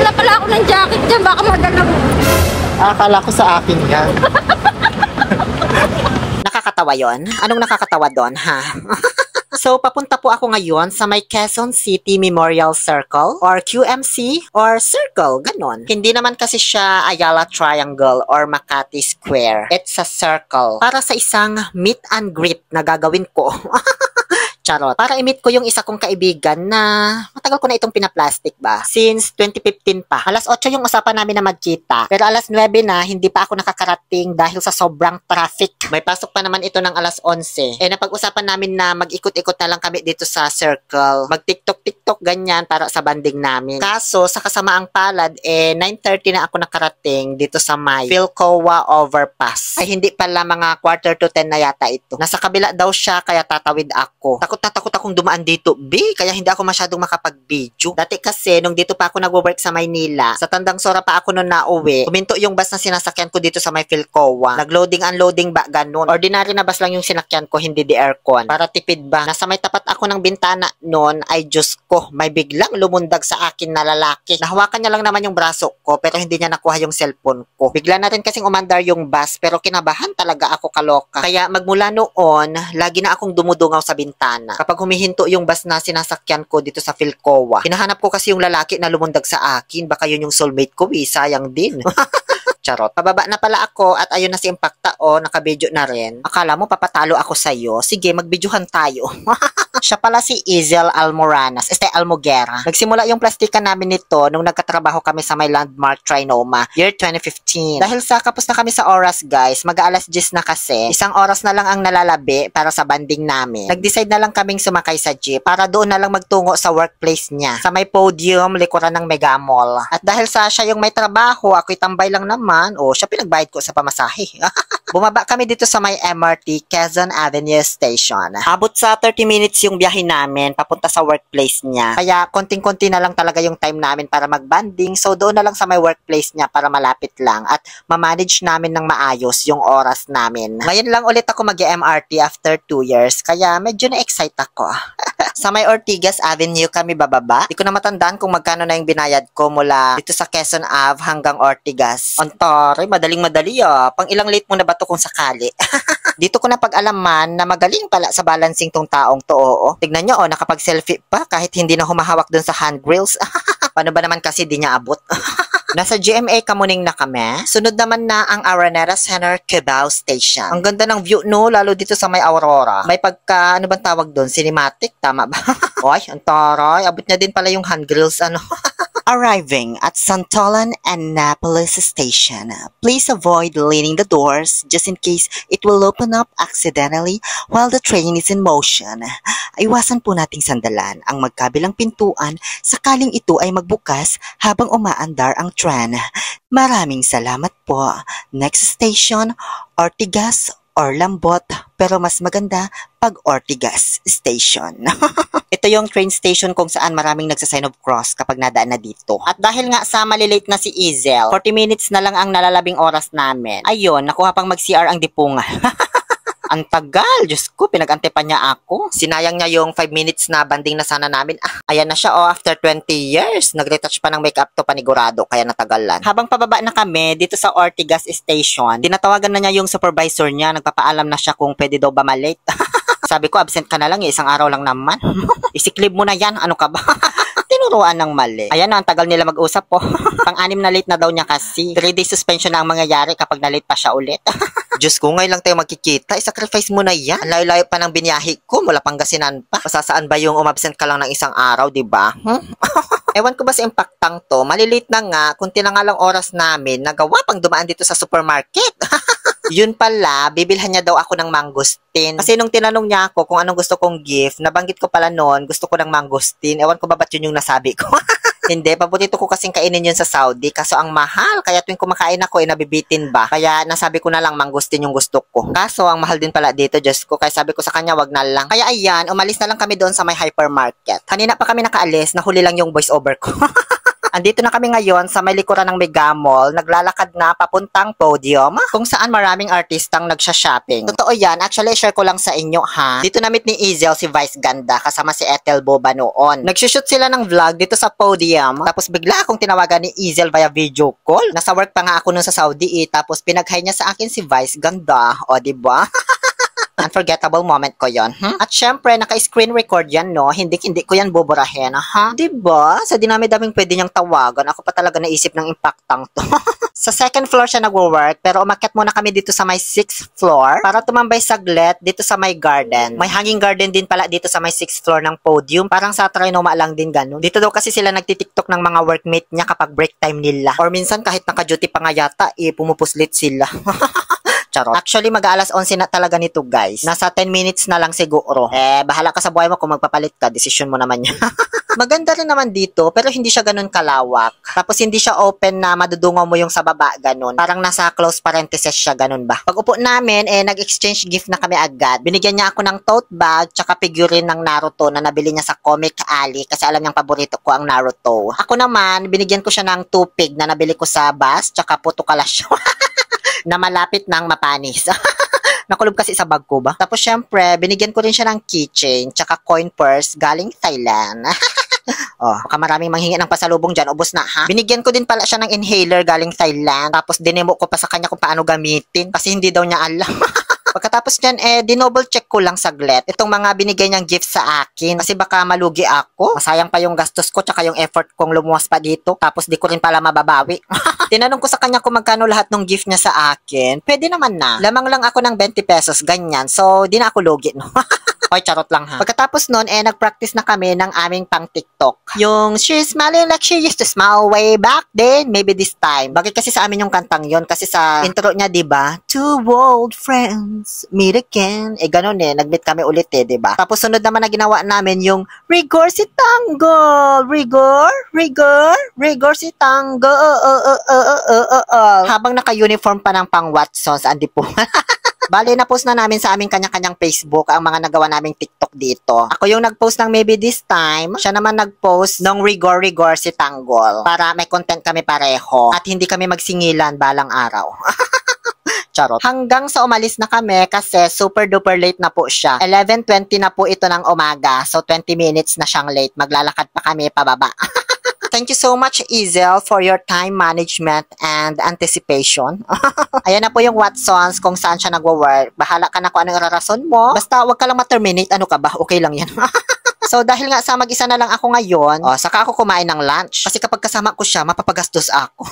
na pala ako ng jacket dyan, baka madala mo. Akala ko sa akin yan. Nakakatawa yon? Anong nakakatawa doon, ha? So, papunta po ako ngayon sa may Quezon City Memorial Circle or QMC or Circle, ganon. Hindi naman kasi siya Ayala Triangle or Makati Square. It's a circle para sa isang meet and greet na gagawin ko. Charot. Para i-meet ko yung isa kong kaibigan na matagal ko na itong pinaplastic ba? Since 2015 pa. Alas 8 yung usapan namin na magkita. Pero alas 9 na, hindi pa ako nakakarating dahil sa sobrang traffic. May pasok pa naman ito ng alas 11. Napag-usapan namin na mag-ikot-ikot na lang kami dito sa circle. Mag-tiktok-tiktok ganyan para sa banding namin. Kaso, sa kasamaang palad, 9:30 na ako nakarating dito sa may Philcoa Overpass. Ay, hindi pala, mga 9:45 na yata ito. Nasa kabila daw siya, kaya tatawid ako. Takot na takot akong dumaan dito, kaya hindi ako masyadong makapag-video. Dati kasi, nung dito pa ako nagwo-work sa Maynila, sa Tandang Sora pa ako nung nauwi, huminto yung bus na sinasakyan ko dito sa may Philcoa. Nag-loading, unloading ba, ganun. Ordinary na bus lang yung sinakyan ko, hindi di aircon. Para tipid ba. Nasa may tapat ako ng bintana noon, ay Diyos ko, may biglang lumundag sa akin na lalaki. Nahawakan niya lang naman yung braso ko, pero hindi niya nakuha yung cellphone ko. Bigla na rin kasing umandar yung bus, pero kinabahan talaga ako, kaloka. Kaya magmula noon, lagi na akong dumudungaw sa bintana. Kapag humihinto yung bus na sinasakyan ko dito sa Philcoa, hinahanap ko kasi yung lalaki na lumundag sa akin. Baka yun yung soulmate ko, sayang din. Charot. Pababa na pala ako at ayun na si Impacta, nakabidyo na rin. Akala mo papatalo ako sa'yo? Sige, magbidyohan tayo. Siya pala si Izel Almoranas, Almogera. Nagsimula yung plastikan namin nito nung nagkatrabaho kami sa may Landmark Trinoma, year 2015. Dahil sa kapos na kami sa oras, guys, mag-aalas 10 na kasi, isang oras na lang ang nalalabi para sa banding namin. Nag-decide na lang kaming sumakay sa jeep para doon na lang magtungo sa workplace niya, sa may podium, likuran ng Mega Mall. At dahil sa siya yung may trabaho, ako'y tambay lang naman, siya pinagbayad ko sa pamasahe. Bumaba kami dito sa may MRT Quezon Avenue Station. Abot sa 30 minutes yung biyahe namin papunta sa workplace niya. Kaya konting-konti na lang talaga yung time namin para magbanding. So doon na lang sa may workplace niya para malapit lang at ma-manage namin ng maayos yung oras namin. Ngayon lang ulit ako mag-MRT after 2 years. Kaya medyo na-excite ako. Sa may Ortigas Avenue kami bababa. Di ko na matandaan kung magkano na yung binayad ko mula dito sa Quezon Ave hanggang Ortigas. Antari, madaling-madali Pang ilang late mo na ba to kung sakali? Dito ko na pag-alaman na magaling pala sa balancing tong taong to, Tignan nyo, nakapag-selfie pa kahit hindi na humahawak dun sa handrails. Paano ba naman kasi di niya abot? Nasa GMA Kamuning na kami. Sunod naman na ang Araneta Center Cubao Station. Ang ganda ng view, no? Lalo dito sa may Aurora. May pagka, ano bang tawag doon? Cinematic? Tama ba? Oy, ang taray. Abot niya din pala yung handrails, Arriving at Santolan Annapolis Station, please avoid leaning the doors just in case it will open up accidentally while the train is in motion. Iwasan po nating sandalan ang magkabilang pintuan sakaling ito ay magbukas habang umaandar ang tren. Maraming salamat po. Next station, Ortigas or Lambot, pero mas maganda pag Ortigas Station. Ito yung train station kung saan maraming nagsa-sign of cross kapag nadaan na dito. At dahil nga sa malilate na si Izel, 40 minutes na lang ang nalalabing oras namin. Ayun, nakuha pang mag-CR ang dipunga. Ang tagal, Diyos ko, pinag-ante pa niya ako. Sinayang niya yung 5 minutes na banding na sana namin. Ayan na siya, after 20 years. Nag-retouch pa ng makeup to panigurado, kaya natagalan. Habang pababa na kami dito sa Ortigas Station, tinatawagan na niya yung supervisor niya. Nagpapaalam na siya kung pwede daw ba malate. Sabi ko, absent ka na lang, isang araw lang naman. Isiklib mo na yan, ano ka ba? Tinuruan ng mali. Ayan na, ang tagal nila mag-usap po. Pang-anim na late na daw niya kasi. 3 days suspension na ang mangyayari kapag na-late pa siya ulit. Diyos ko, ngayon lang tayo magkikita. I-sacrifice mo na yan. Ang layo-layo pa ng biniyahe ko mula Pangasinan pa. Masasaan ba yung umabsent ka lang ng isang araw, diba? Ewan ko ba sa impactang to, malilate na nga, kunti na nga lang oras namin, nagawa pang dumaan dito sa supermarket. Yun pala, bibilhan niya daw ako ng mangosteen. Kasi nung tinanong niya ako kung anong gusto kong gift, nabanggit ko pala noon, gusto ko ng mangosteen. Ewan ko ba ba't yun yung nasabi ko? Hindi, paborito ko kasing kainin yun sa Saudi. Kaso ang mahal, kaya tuwing kumakain ako, nabibitin ba? Kaya nasabi ko na lang mangosteen yung gusto ko. Kaso ang mahal din pala dito, Diyos ko. Kaya sabi ko sa kanya, wag na lang. Kaya ayan, umalis na lang kami doon sa may hypermarket. Kanina pa kami nakaalis, nahuli lang yung voice over ko. Andito na kami ngayon sa may likuran ng Mega Mall, naglalakad na papuntang podium, kung saan maraming artistang nagsha-shopping. Totoo yan, actually share ko lang sa inyo ha. Dito na-meet ni Ezel si Vice Ganda kasama si Ethel Boba noon. Nagsushoot sila ng vlog dito sa podium, tapos bigla akong tinawagan ni Ezel via video call. Nasa work pa nga ako nun sa Saudi tapos pinag-hi niya sa akin si Vice Ganda. O diba? Unforgettable moment ko yon. At syempre, naka-screen record yan, no? Hindi ko yan buburahin, ha? Diba? Sa dinami-daming pwede niyang tawagan, ako pa talaga naisip ng impactang to. Sa second floor siya nagwo-work, pero umakyat muna kami dito sa may 6th floor para tumambay saglit dito sa may garden. May hanging garden din pala dito sa may 6th floor ng podium. Parang sa Trinoma lang din ganun. Dito daw kasi sila nagtitiktok ng mga workmate niya kapag break time nila. Or minsan kahit naka-duty pa nga yata, pumupuslit sila. Charot. Actually, mag-aalas 11 na talaga nito, guys. Nasa 10 minutes na lang siguro. Bahala ka sa buhay mo kung magpapalit ka. Decision mo naman yan. Maganda rin naman dito, pero hindi siya ganun kalawak. Tapos hindi siya open na madudungaw mo yung sa baba, ganun. Parang nasa close parenthesis siya, ganun ba? Pag upo namin, nag-exchange gift na kami agad. Binigyan niya ako ng tote bag, tsaka figurine ng Naruto na nabili niya sa Comic Alley kasi alam niyang paborito ko ang Naruto. Ako naman, binigyan ko siya ng tupig na nabili ko sa bus, tsaka puto kalasyo. Na malapit ng mapanis. Nakulob kasi sa bag ko ba? Tapos syempre, binigyan ko rin siya ng keychain, tsaka coin purse galing Thailand. Oh, baka maraming manghingi ng pasalubong dyan, ubos na ha. Binigyan ko din pala siya ng inhaler galing Thailand. Tapos dinemo ko pa sa kanya kung paano gamitin kasi hindi daw niya alam. Pagkatapos niyan, dinouble check ko lang saglit itong mga binigay niyang gift sa akin. Kasi baka malugi ako. Masayang pa yung gastos ko tsaka yung effort kong lumuwas pa dito. Tapos di ko rin pala mababawi. Tinanong ko sa kanya kung magkano lahat ng gift niya sa akin. Pwede naman na. Lamang lang ako ng 20 pesos, ganyan. So, di na ako lugi, no? Oy, charot lang ha. Pagkatapos nun, nag-practice na kami ng aming pang TikTok. Yung, she's smiling like she used to smile way back then, maybe this time. Bakit kasi sa amin yung kantang yon? Kasi sa intro niya, diba? Two old friends, meet again. Ganun nag-meet kami ulit diba? Tapos sunod naman na ginawa namin yung, rigor si tanggol, rigor si tanggol, habang naka-uniform pa ng pang Watsons, andi po. Bale, na-post na namin sa aming kanya-kanyang Facebook ang mga nagawa naming TikTok dito. Ako yung nag-post ng maybe this time. Siya naman nag-post ng rigor si Tanggol. Para may content kami pareho. At hindi kami magsingilan balang araw. Charot. Hanggang sa umalis na kami kasi super duper late na po siya. 11:20 na po ito ng umaga. So 20 minutes na siyang late. Maglalakad pa kami pababa. Thank you so much, Ezel, for your time management and anticipation. Ayan na po yung Watsons kung saan siya nagwo-work. Bahala ka na kung anong rason mo. Basta wag ka lang ma-terminate. Ano ka ba? Okay lang yan. So, dahil nga sa mag-isa na lang ako ngayon, saka ako kumain ng lunch. Kasi kapag kasama ko siya, mapapagastos ako.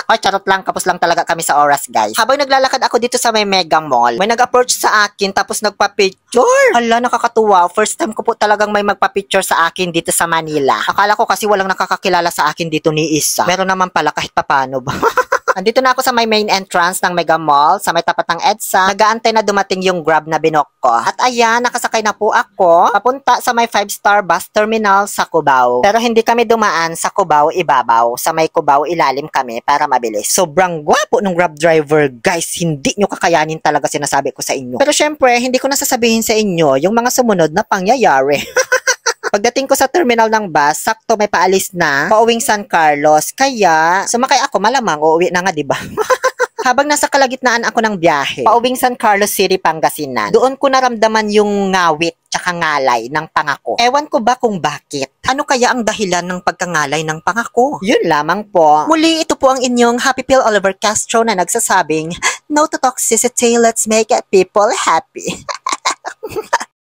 Ay, charot lang. Kapos lang talaga kami sa oras, guys. Habang naglalakad ako dito sa may Mega Mall, may nag-approach sa akin tapos nagpa-picture. Hala, nakakatuwa. First time ko po talagang may magpa-picture sa akin dito sa Manila. Akala ko kasi walang nakakakilala sa akin dito ni Isa. Meron naman pala kahit papano ba. Andito na ako sa may main entrance ng Mega Mall, sa may tapat ng EDSA. Nag-aantay na dumating yung Grab na binok ko. At ayan, nakasakay na po ako papunta sa may 5-star bus terminal sa Cubao. Pero hindi kami dumaan sa Cubao Ibabaw. Sa may Cubao ilalim kami para mabilis. Sobrang gwapo ng Grab driver, guys. Hindi nyo kakayanin talaga, sinasabi ko sa inyo. Pero syempre, hindi ko nasasabihin sa inyo yung mga sumunod na pangyayari. Pagdating ko sa terminal ng bus, sakto may paalis na, pauwing San Carlos. Kaya, sumakay ako, malamang, uuwi na nga, diba? Habang nasa kalagitnaan ako ng biyahe, pauwing San Carlos City, Pangasinan, doon ko naramdaman yung ngawit tsaka ngalay ng pangako. Ewan ko ba kung bakit? Ano kaya ang dahilan ng pagkangalay ng pangako? Yun lamang po. Muli, ito po ang inyong Happy Pill Oliver Castro na nagsasabing, no to toxicity, let's make people happy.